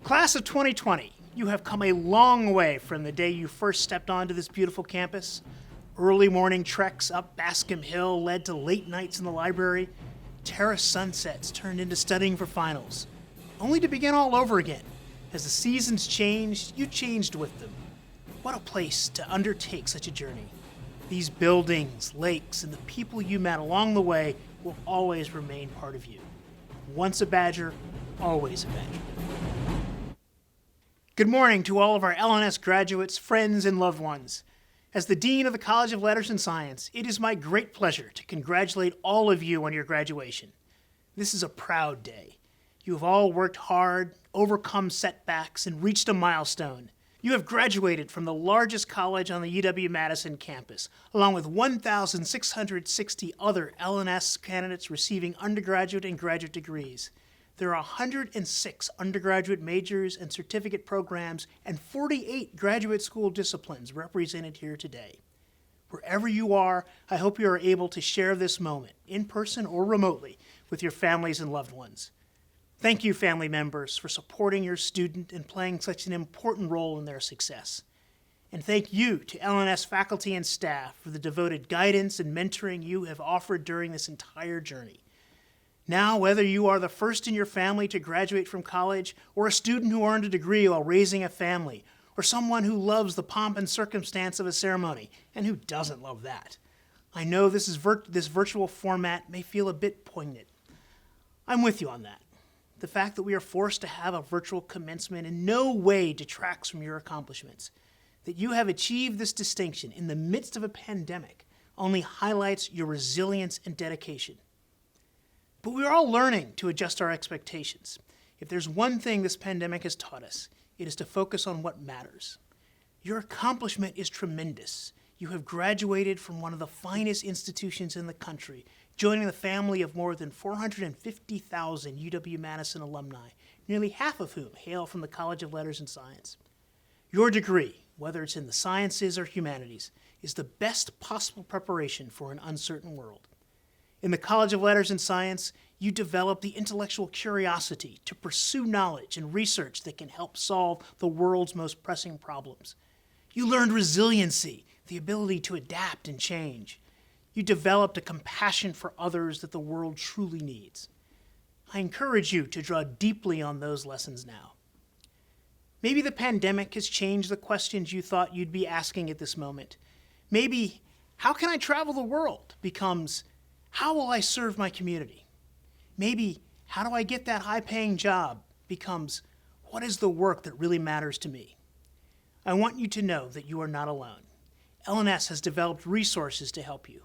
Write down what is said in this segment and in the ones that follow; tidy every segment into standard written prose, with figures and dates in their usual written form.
Class of 2020, you have come a long way from the day you first stepped onto this beautiful campus. Early morning treks up Bascom Hill led to late nights in the library. Terrace sunsets turned into studying for finals, only to begin all over again. As the seasons changed, you changed with them. What a place to undertake such a journey. These buildings, lakes, and the people you met along the way will always remain part of you. Once a Badger, always a Badger. Good morning to all of our L&S graduates, friends, and loved ones. As the Dean of the College of Letters and Science, it is my great pleasure to congratulate all of you on your graduation. This is a proud day. You have all worked hard, overcome setbacks, and reached a milestone. You have graduated from the largest college on the UW-Madison campus, along with 1,660 other L&S candidates receiving undergraduate and graduate degrees. There are 106 undergraduate majors and certificate programs and 48 graduate school disciplines represented here today. Wherever you are, I hope you are able to share this moment, in person or remotely, with your families and loved ones. Thank you, family members, for supporting your student and playing such an important role in their success. And thank you to L&S faculty and staff for the devoted guidance and mentoring you have offered during this entire journey. Now, whether you are the first in your family to graduate from college, or a student who earned a degree while raising a family, or someone who loves the pomp and circumstance of a ceremony, and who doesn't love that, I know this virtual format may feel a bit poignant. I'm with you on that. The fact that we are forced to have a virtual commencement in no way detracts from your accomplishments. That you have achieved this distinction in the midst of a pandemic only highlights your resilience and dedication. But we are all learning to adjust our expectations. If there's one thing this pandemic has taught us, it is to focus on what matters. Your accomplishment is tremendous. You have graduated from one of the finest institutions in the country, joining the family of more than 450,000 UW-Madison alumni, nearly half of whom hail from the College of Letters and Science. Your degree, whether it's in the sciences or humanities, is the best possible preparation for an uncertain world. In the College of Letters and Science, you develop the intellectual curiosity to pursue knowledge and research that can help solve the world's most pressing problems. You learned resiliency, the ability to adapt and change. You developed a compassion for others that the world truly needs. I encourage you to draw deeply on those lessons now. Maybe the pandemic has changed the questions you thought you'd be asking at this moment. Maybe, how can I travel the world becomes, how will I serve my community? Maybe, how do I get that high-paying job becomes, what is the work that really matters to me? I want you to know that you are not alone. L&S has developed resources to help you.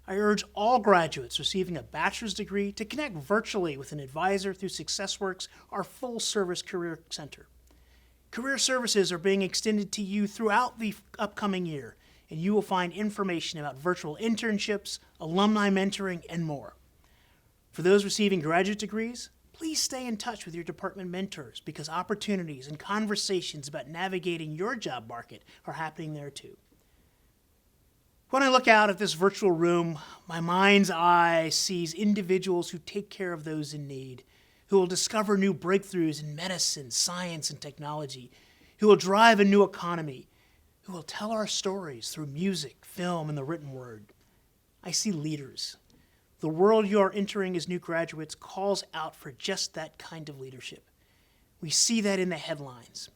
I urge all graduates receiving a bachelor's degree to connect virtually with an advisor through SUCCESSWORKS, our full-service career center. Career services are being extended to you throughout the upcoming year, and you will find information about virtual internships, alumni mentoring, and more. For those receiving graduate degrees, please stay in touch with your department mentors because opportunities and conversations about navigating your job market are happening there too. When I look out at this virtual room, my mind's eye sees individuals who take care of those in need, who will discover new breakthroughs in medicine, science, and technology, who will drive a new economy, who will tell our stories through music, film, and the written word. I see leaders. The world you are entering as new graduates calls out for just that kind of leadership. We see that in the headlines.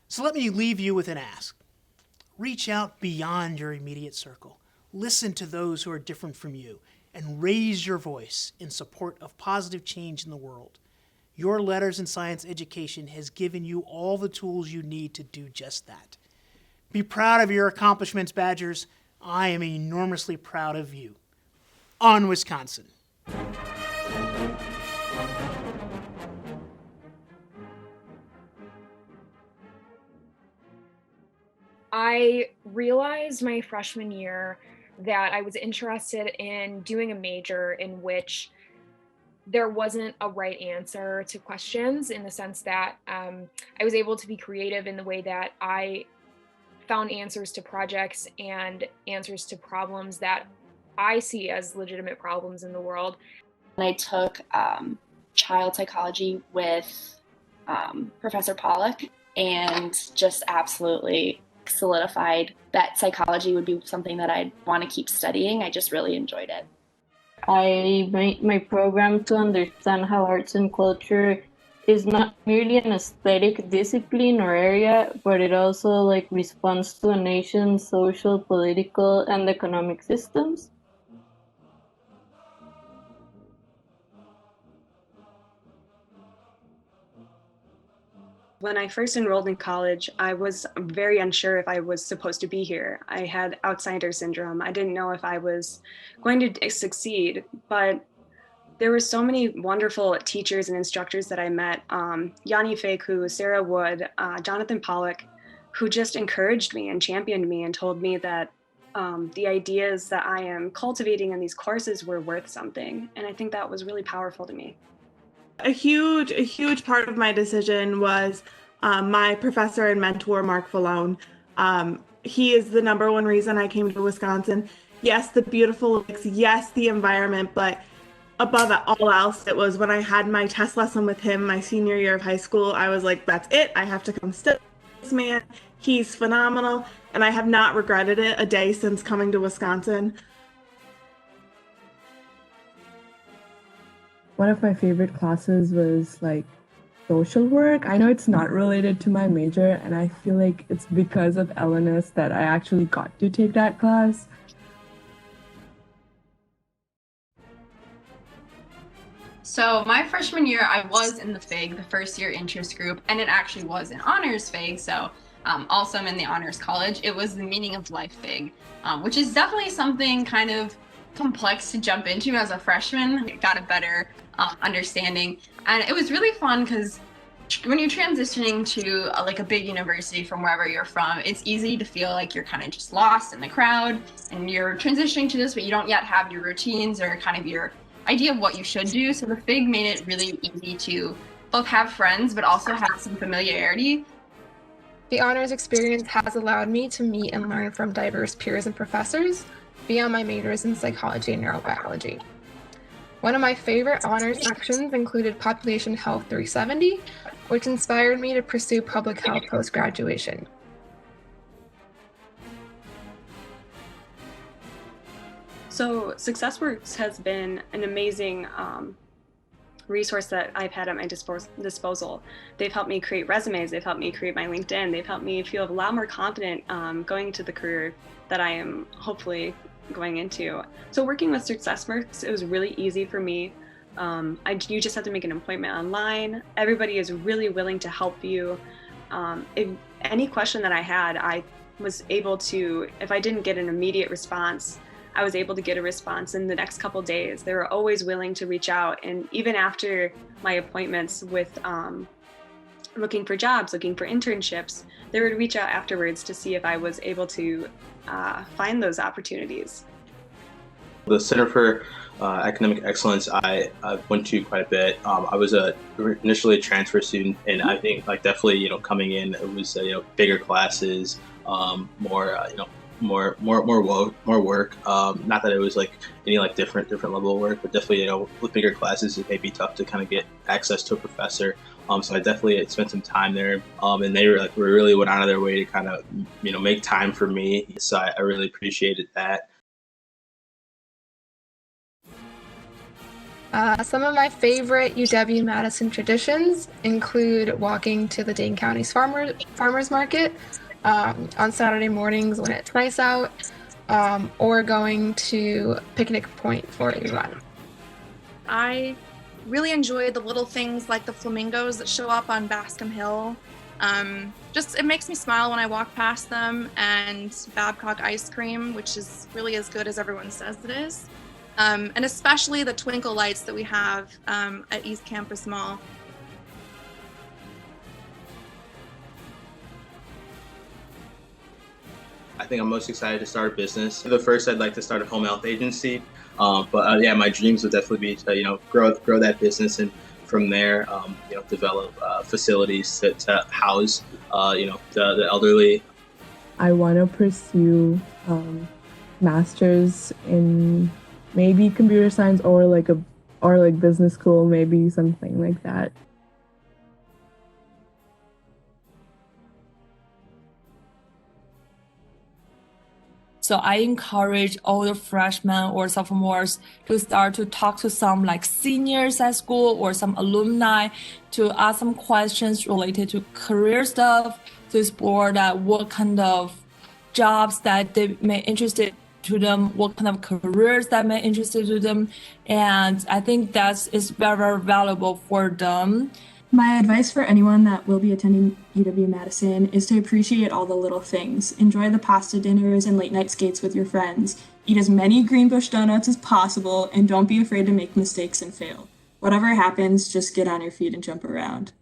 So let me leave you with an ask. Reach out beyond your immediate circle. Listen to those who are different from you and raise your voice in support of positive change in the world. Your letters and science education has given you all the tools you need to do just that. Be proud of your accomplishments, Badgers. I am enormously proud of you. On Wisconsin. I realized my freshman year that I was interested in doing a major in which there wasn't a right answer to questions, in the sense that I was able to be creative in the way that I found answers to projects and answers to problems that I see as legitimate problems in the world. I took child psychology with Professor Pollock, and just absolutely solidified that psychology would be something that I'd want to keep studying. I just really enjoyed it. I made my program to understand how arts and culture is not merely an aesthetic discipline or area, but it also like responds to a nation's social, political, and economic systems. When I first enrolled in college, I was very unsure if I was supposed to be here. I had outsider syndrome. I didn't know if I was going to succeed, but there were so many wonderful teachers and instructors that I met, Yanni Faku, Sarah Wood, Jonathan Pollock, who just encouraged me and championed me and told me that the ideas that I am cultivating in these courses were worth something. And I think that was really powerful to me. A huge part of my decision was my professor and mentor, Mark Falone. He is the number one reason I came to Wisconsin. Yes, the beautiful lakes, yes, the environment, but above all else, it was when I had my test lesson with him my senior year of high school, I was like, that's it. I have to come study this man. He's phenomenal. And I have not regretted it a day since coming to Wisconsin. One of my favorite classes was like social work. I know it's not related to my major, and I feel like it's because of L&S that I actually got to take that class. So my freshman year, I was in the FIG, the first year interest group, and it actually was an honors FIG. So also I'm in the honors college. It was the meaning of life FIG, which is definitely something kind of complex to jump into as a freshman. I got a better understanding, and it was really fun because when you're transitioning to like a big university from wherever you're from, it's easy to feel like you're kind of just lost in the crowd and you're transitioning to this, but you don't yet have your routines or kind of your idea of what you should do. So the FIG made it really easy to both have friends, but also have some familiarity. The honors experience has allowed me to meet and learn from diverse peers and professors beyond my majors in psychology and neurobiology. One of my favorite honors sections included Population Health 370, which inspired me to pursue public health post-graduation. So SUCCESSWORKS has been an amazing resource that I've had at my disposal. They've helped me create resumes, they've helped me create my LinkedIn, they've helped me feel a lot more confident going into the career that I am hopefully going into. So working with SUCCESSWORKS, it was really easy for me. You just have to make an appointment online. Everybody is really willing to help you. If any question that I had, I was able to, if I didn't get an immediate response, I was able to get a response in the next couple days. They were always willing to reach out. And even after my appointments with looking for jobs, looking for internships, they would reach out afterwards to see if I was able to find those opportunities. The Center for Academic Excellence, I went to quite a bit. I was initially a transfer student, and I think like definitely coming in, it was bigger classes, more work. Not that it was like any like different level of work, but definitely with bigger classes it may be tough to kind of get access to a professor. So I definitely spent some time there, and they were really went out of their way to kind of make time for me. So I really appreciated that. Some of my favorite UW-Madison traditions include walking to the Dane County's farmers market on Saturday mornings when it's nice out, or going to Picnic Point for a run. I really enjoy the little things like the flamingos that show up on Bascom Hill. It makes me smile when I walk past them, and Babcock ice cream, which is really as good as everyone says it is. And especially the twinkle lights that we have at East Campus Mall. I think I'm most excited to start a business. First, I'd like to start a home health agency. But my dreams would definitely be to grow that business, and from there develop facilities to house the elderly. I want to pursue masters in maybe computer science or like business school, maybe something like that. So I encourage all the freshmen or sophomores to start to talk to some like seniors at school or some alumni to ask some questions related to career stuff, to explore that what kind of jobs that they may interested to them, what kind of careers that may interested to them. And I think that is very, very valuable for them. My advice for anyone that will be attending UW-Madison is to appreciate all the little things. Enjoy the pasta dinners and late night skates with your friends. Eat as many Greenbush donuts as possible, and don't be afraid to make mistakes and fail. Whatever happens, just get on your feet and jump around.